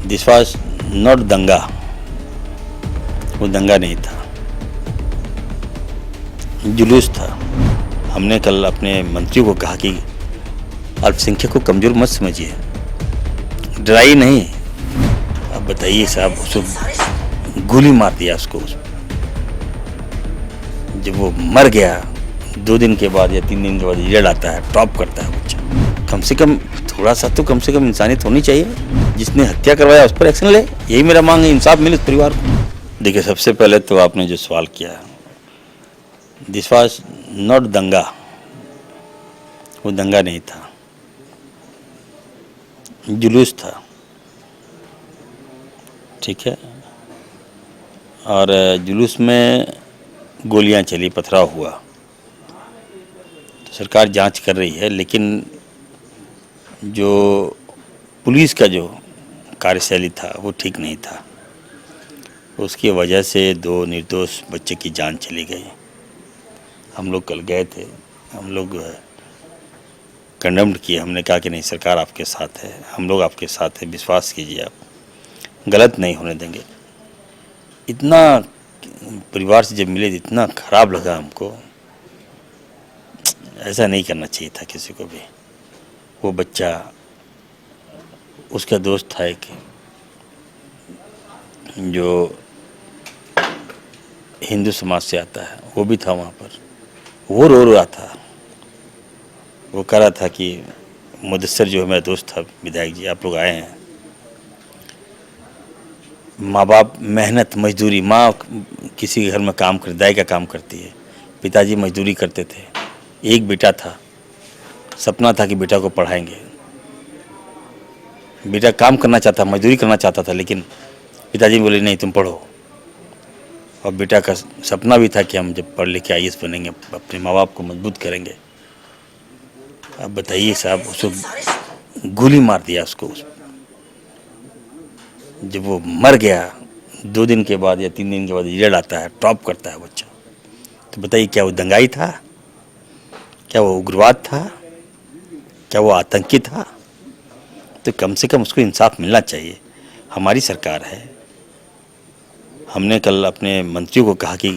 This was not दंगा, वो दंगा नहीं था, जुलूस था। हमने कल अपने मंत्री को कहा कि अल्पसंख्यक को कमजोर मत समझिए, डराई नहीं। अब बताइए साहब, उसको गोली मार दिया उसको। जब वो मर गया 2 दिन के बाद या 3 दिन के बाद रिजल्ट आता है, टॉप करता है बच्चा, कम से कम थोड़ा सा तो कम से कम इंसानियत होनी चाहिए। जिसने हत्या करवाया उस पर एक्शन ले, यही मेरा मांग है, इंसाफ मिले उस परिवार को। देखिए, सबसे पहले तो आपने जो सवाल किया, दिस वॉज नॉट दंगा, वो दंगा नहीं था, जुलूस था, ठीक है। और जुलूस में गोलियां चली, पथराव हुआ, तो सरकार जांच कर रही है। लेकिन जो पुलिस का जो कार्यशैली था वो ठीक नहीं था, उसकी वजह से 2 निर्दोष बच्चे की जान चली गई। हम लोग कल गए थे, हम लोग कंडेम्ड किए, हमने कहा कि नहीं, सरकार आपके साथ है, हम लोग आपके साथ हैं, विश्वास कीजिए, आप गलत नहीं होने देंगे। इतना परिवार से जब मिले इतना खराब लगा हमको, ऐसा नहीं करना चाहिए था किसी को भी। वो बच्चा, उसका दोस्त था एक जो हिंदू समाज से आता है, वो भी था वहाँ पर। वो रो रहा था, वो कह रहा था कि मुदस्सर जो है मेरा दोस्त था, विधायक जी आप लोग आए हैं, माँ बाप मेहनत मजदूरी, माँ किसी के घर में काम करती, दाई का काम करती है, पिताजी मजदूरी करते थे, एक बेटा था, सपना था कि बेटा को पढ़ाएंगे। बेटा काम करना चाहता, मजदूरी करना चाहता था, लेकिन पिताजी बोले नहीं तुम पढ़ो। और बेटा का सपना भी था कि हम जब पढ़ लिख के IAS बनेंगे, अपने माँ बाप को मजबूत करेंगे। अब बताइए साहब, उसको गोली मार दिया उसको। जब वो मर गया 2 दिन के बाद या 3 दिन के बाद रिजल्ट आता है, टॉप करता है बच्चा, तो बताइए क्या वो दंगाई था, क्या वो उग्रवाद था, क्या वो आतंकी था? तो कम से कम उसको इंसाफ मिलना चाहिए। हमारी सरकार है, हमने कल अपने मंत्री को कहा कि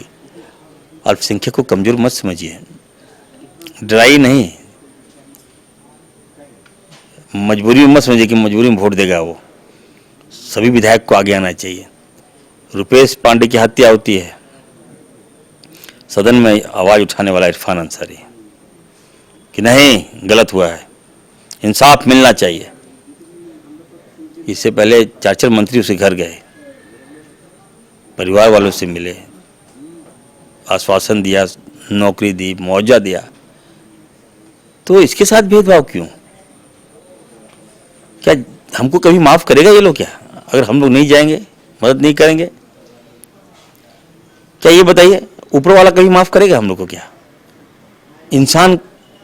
अल्पसंख्यक को कमजोर मत समझिए, डराई नहीं, मजबूरी में मत समझिए कि मजबूरी में वोट देगा वो। सभी विधायक को आगे आना चाहिए। रुपेश पांडे की हत्या होती है, सदन में आवाज उठाने वाला इरफान अंसारी कि नहीं गलत हुआ है, इंसाफ मिलना चाहिए। इससे पहले 4 मंत्री उसके घर गए, परिवार वालों से मिले, आश्वासन दिया, नौकरी दी, मुआवजा दिया। तो इसके साथ भेदभाव क्यों? क्या हमको कभी माफ करेगा ये लोग? क्या अगर हम लोग नहीं जाएंगे, मदद नहीं करेंगे, क्या ये बताइए ऊपर वाला कभी माफ करेगा हम लोग को? क्या इंसान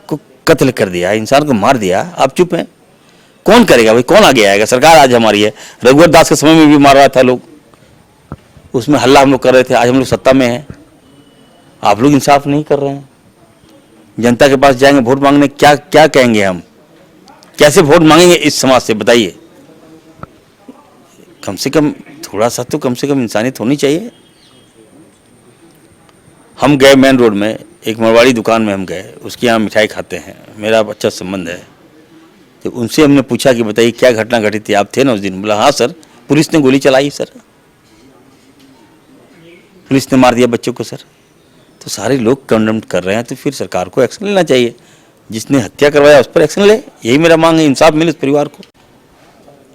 को कत्ल कर दिया, इंसान को मार दिया, आप चुप हैं? कौन करेगा भाई? कौन आगे आएगा? सरकार आज हमारी है। रघुवर दास के समय में भी मार रहा था लोग, उसमें हल्ला हम लोग कर रहे थे। आज हम लोग सत्ता में हैं, आप लोग इंसाफ नहीं कर रहे हैं। जनता के पास जाएंगे वोट मांगने, क्या क्या कहेंगे हम? कैसे वोट मांगेंगे इस समाज से? बताइए। कम से कम थोड़ा सा तो कम से कम इंसानियत होनी चाहिए। हम गए मेन रोड में, एक मारवाड़ी दुकान में हम गए, उसके यहाँ मिठाई खाते हैं, मेरा अच्छा संबंध है। तो उनसे हमने पूछा कि बताइए क्या घटना घटी थी, आप थे ना उस दिन? बोला हाँ सर, पुलिस ने गोली चलाई सर, पुलिस ने मार दिया बच्चों को सर। तो सारे लोग कंडेम कर रहे हैं, तो फिर सरकार को एक्शन लेना चाहिए। जिसने हत्या करवाया उस पर एक्शन ले, यही मेरा मांग है, इंसाफ मिले उस परिवार को।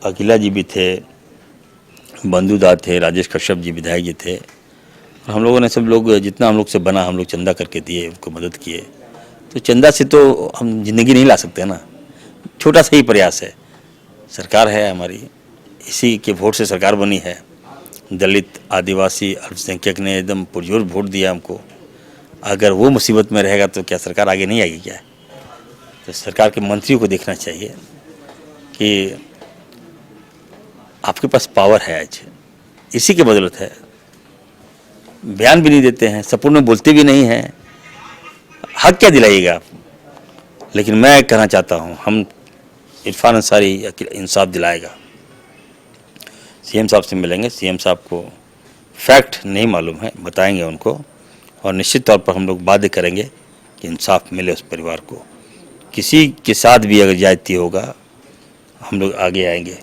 अकेला जी भी थे, बंधुदा थे, राजेश कश्यप जी विधायक जी थे, और हम लोगों ने सब लोग जितना हम लोग से बना हम लोग चंदा करके दिए, उनको मदद किए। तो चंदा से तो हम जिंदगी नहीं ला सकते ना, छोटा सा ही प्रयास है। सरकार है हमारी, इसी के वोट से सरकार बनी है। दलित, आदिवासी, अल्पसंख्यक ने एकदम पुरजोर वोट दिया हमको। अगर वो मुसीबत में रहेगा तो क्या सरकार आगे नहीं आएगी क्या? तो सरकार के मंत्रियों को देखना चाहिए कि आपके पास पावर है, आज इसी की बदौलत है। बयान भी नहीं देते हैं, सपोर्ट में बोलते भी नहीं हैं, हक क्या दिलाइएगा आप? लेकिन मैं कहना चाहता हूँ, हम इरफान अंसारी इंसाफ दिलाएगा। सीएम साहब से मिलेंगे। सीएम साहब को फैक्ट नहीं मालूम है, बताएंगे उनको, और निश्चित तौर पर हम लोग वादे करेंगे कि इंसाफ मिले उस परिवार को। किसी के साथ भी अगर ज्यादती होगा हम लोग आगे आएंगे।